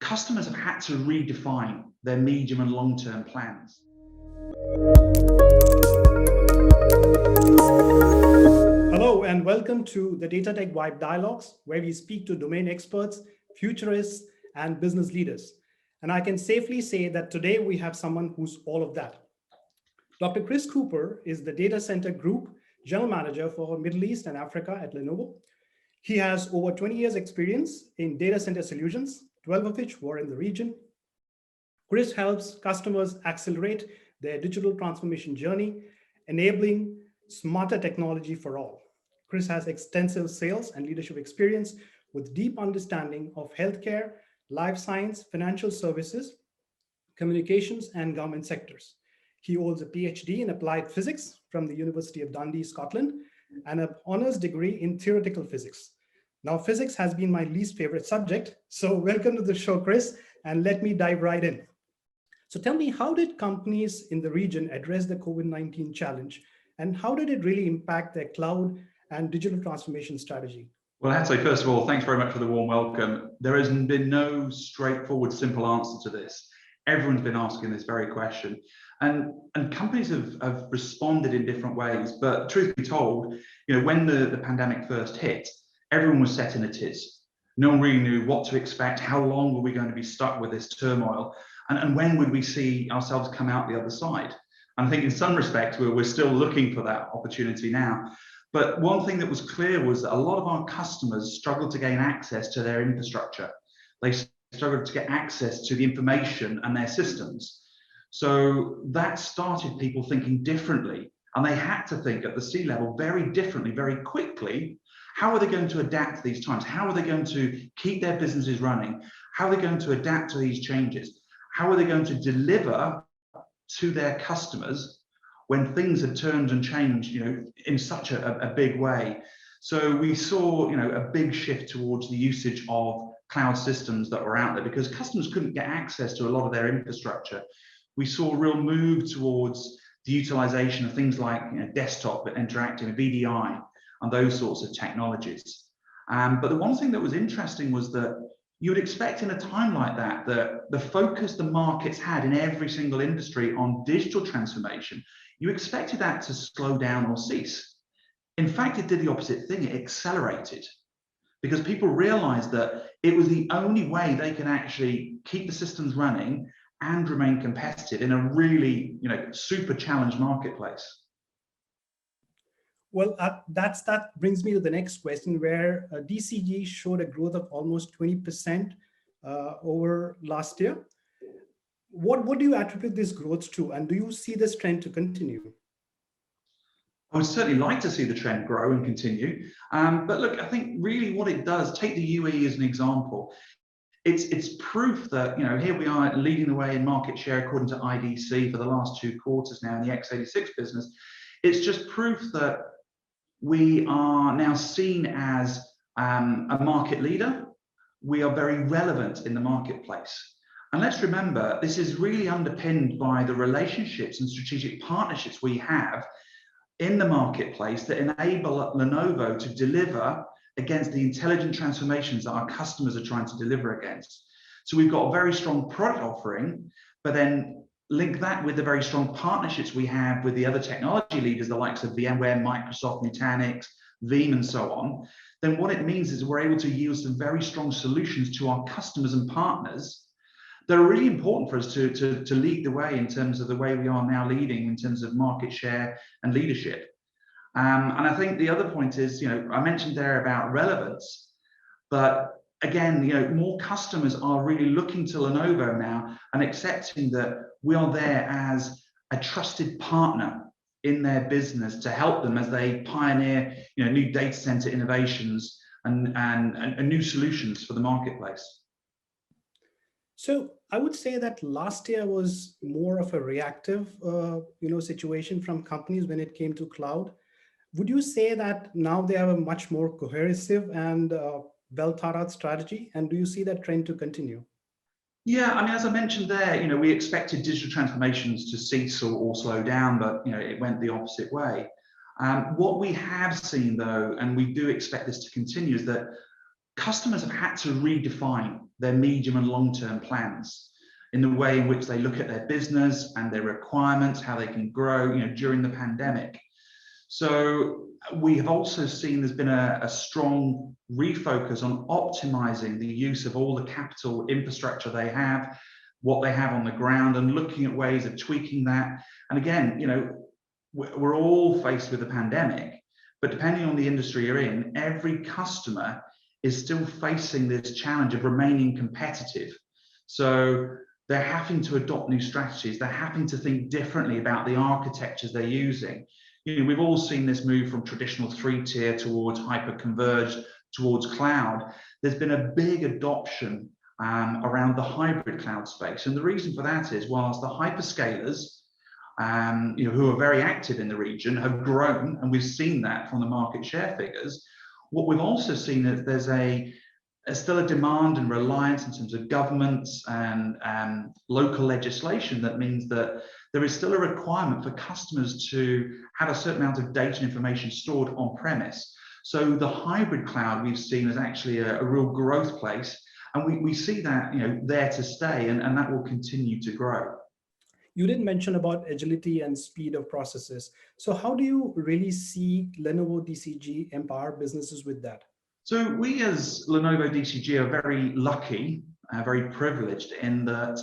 customers have had to redefine their medium and long-term plans. Hello and welcome to the Datatechvibe Dialogues, where we speak to domain experts, futurists, and business leaders. And I can safely say that today we have someone who's all of that. Dr. Chris Cooper is the Data Center Group General Manager for Middle East and Africa at Lenovo. He has over 20 years experience in data center solutions, 12 of which were in the region. Chris helps customers accelerate their digital transformation journey, enabling smarter technology for all. Chris has extensive sales and leadership experience with deep understanding of healthcare, life science, financial services, communications, and government sectors. He holds a PhD in applied physics from the University of Dundee, Scotland, and an honors degree in theoretical physics. Now, physics has been my least favorite subject, so welcome to the show, Chris, and let me dive right in. So tell me, how did companies in the region address the COVID-19 challenge, and how did it really impact their cloud and digital transformation strategy? Well, I have to say, first of all, thanks very much for the warm welcome. There has been no straightforward, simple answer to this. Everyone's been asking this very question. And companies have responded in different ways. But truth be told, when the pandemic first hit, everyone was set in a tiz. No one really knew what to expect, how long were we going to be stuck with this turmoil, and when would we see ourselves come out the other side. And I think in some respects, we're still looking for that opportunity now. But one thing that was clear was that a lot of our customers struggled to gain access to their infrastructure. They struggled to get access to the information and their systems. So that started people thinking differently. And they had to think at the C-level very differently, very quickly. How are they going to adapt to these times? How are they going to keep their businesses running? How are they going to adapt to these changes? How are they going to deliver to their customers when things had turned and changed, in such a big way? So we saw, a big shift towards the usage of cloud systems that were out there because customers couldn't get access to a lot of their infrastructure. We saw a real move towards the utilization of things like desktop interactive VDI and those sorts of technologies. But the one thing that was interesting was that you would expect in a time like that, the focus the markets had in every single industry on digital transformation, you expected that to slow down or cease. In fact, it did the opposite thing. It accelerated because people realized that it was the only way they can actually keep the systems running and remain competitive in a really, super challenged marketplace. Well, that brings me to the next question, where DCG showed a growth of almost 20% over last year. What do you attribute this growth to, and do you see this trend to continue? I would certainly like to see the trend grow and continue. But look, I think really what it does, take the UAE as an example. It's proof that, here we are leading the way in market share according to IDC for the last 2 quarters now in the x86 business. It's just proof that we are now seen as a market leader. We are very relevant in the marketplace. And let's remember, this is really underpinned by the relationships and strategic partnerships we have in the marketplace that enable Lenovo to deliver against the intelligent transformations that our customers are trying to deliver against. So we've got a very strong product offering, but then link that with the very strong partnerships we have with the other technology leaders, the likes of VMware, Microsoft, Nutanix, Veeam, and so on. Then what it means is we're able to yield some very strong solutions to our customers and partners that are really important for us to lead the way in terms of the way we are now leading in terms of market share and leadership. And I think the other point is, I mentioned there about relevance, but again, more customers are really looking to Lenovo now and accepting that we are there as a trusted partner in their business to help them as they pioneer, new data center innovations and new solutions for the marketplace. So I would say that last year was more of a reactive, situation from companies when it came to cloud. Would you say that now they have a much more cohesive and well thought out strategy? And do you see that trend to continue? Yeah, as I mentioned there, we expected digital transformations to cease or slow down, but it went the opposite way. What we have seen though, and we do expect this to continue, is that customers have had to redefine their medium and long-term plans in the way in which they look at their business and their requirements, how they can grow, during the pandemic. So we have also seen there's been a strong refocus on optimizing the use of all the capital infrastructure they have, what they have on the ground, and looking at ways of tweaking that. And again, we're all faced with a pandemic, but depending on the industry you're in, every customer is still facing this challenge of remaining competitive. So they're having to adopt new strategies. They're having to think differently about the architectures they're using. We've all seen this move from traditional 3-tier towards hyper-converged, towards cloud. There's been a big adoption around the hybrid cloud space. And the reason for that is, whilst the hyperscalers, who are very active in the region, have grown, and we've seen that from the market share figures, what we've also seen is there's still a demand and reliance in terms of governments and local legislation that means that there is still a requirement for customers to have a certain amount of data and information stored on premise. So the hybrid cloud we've seen is actually a real growth place, and we see that there to stay, and that will continue to grow. You did mention about agility and speed of processes. So how do you really see Lenovo DCG empower businesses with that? So we as Lenovo DCG are very lucky, very privileged in that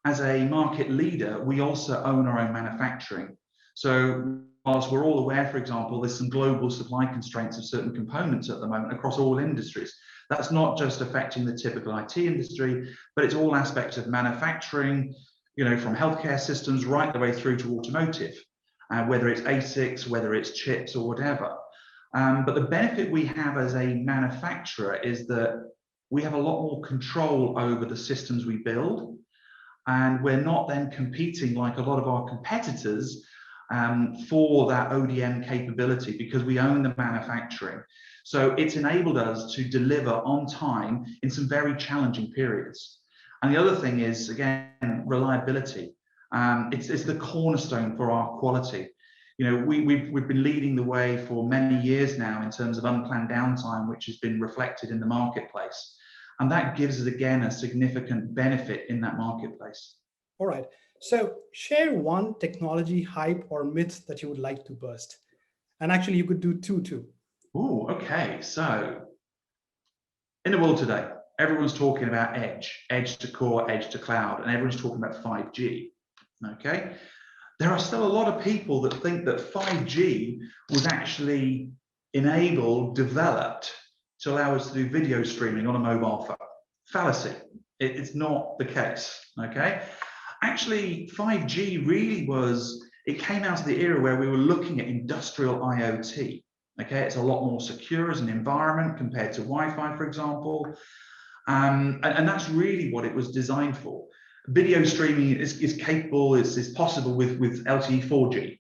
as a market leader, we also own our own manufacturing. So whilst we're all aware, for example, there's some global supply constraints of certain components at the moment across all industries. That's not just affecting the typical IT industry, but it's all aspects of manufacturing, from healthcare systems right the way through to automotive, whether it's ASICs, whether it's chips or whatever. But the benefit we have as a manufacturer is that we have a lot more control over the systems we build, and we're not then competing like a lot of our competitors for that ODM capability, because we own the manufacturing. So it's enabled us to deliver on time in some very challenging periods. And the other thing is, again, reliability. It's the cornerstone for our quality. We've been leading the way for many years now in terms of unplanned downtime, which has been reflected in the marketplace. And that gives us, again, a significant benefit in that marketplace. All right. So share one technology hype or myth that you would like to burst. And actually, you could do two too. Oh, okay. So in the world today, everyone's talking about edge to core, edge to cloud, and everyone's talking about 5G. Okay. There are still a lot of people that think that 5G was actually developed to allow us to do video streaming on a mobile phone. Fallacy. It's not the case, okay? Actually, 5G really it came out of the era where we were looking at industrial IoT, okay? It's a lot more secure as an environment compared to Wi-Fi, for example. And that's really what it was designed for. Video streaming is capable, is possible with LTE 4G,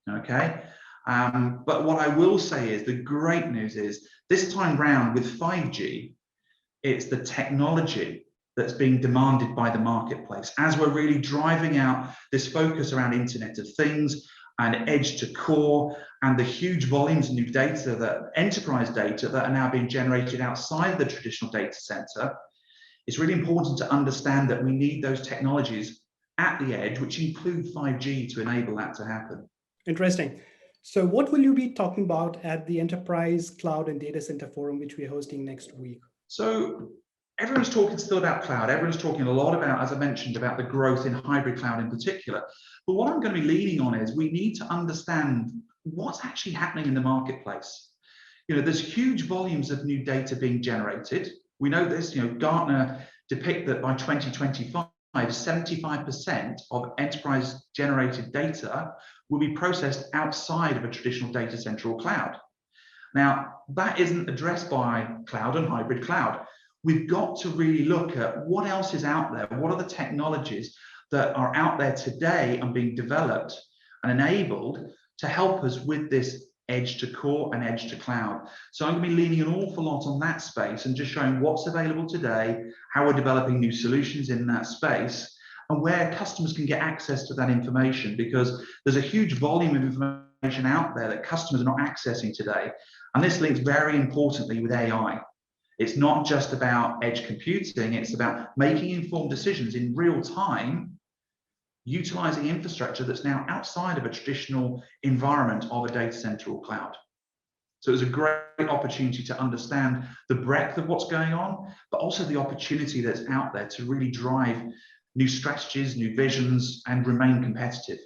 okay? But what I will say is the great news is this time round with 5G, it's the technology that's being demanded by the marketplace as we're really driving out this focus around Internet of Things and edge to core and the huge volumes of new data, enterprise data that are now being generated outside the traditional data center. It's really important to understand that we need those technologies at the edge, which include 5G, to enable that to happen. Interesting. So what will you be talking about at the Enterprise Cloud and Data Center Forum, which we're hosting next week? So everyone's talking still about cloud. Everyone's talking a lot about, as I mentioned, about the growth in hybrid cloud in particular. But what I'm going to be leaning on is we need to understand what's actually happening in the marketplace. There's huge volumes of new data being generated. We know this, Gartner depict that by 2025, 75% of enterprise generated data will be processed outside of a traditional data center or cloud. Now, that isn't addressed by cloud and hybrid cloud. We've got to really look at what else is out there. What are the technologies that are out there today and being developed and enabled to help us with this edge to core and edge to cloud. So I'm going to be leaning an awful lot on that space and just showing what's available today, how we're developing new solutions in that space, and where customers can get access to that information, because there's a huge volume of information out there that customers are not accessing today. And this links very importantly with AI. It's not just about edge computing, it's about making informed decisions in real time, utilizing infrastructure that's now outside of a traditional environment of a data center or cloud. So it was a great opportunity to understand the breadth of what's going on, but also the opportunity that's out there to really drive new strategies, new visions, and remain competitive.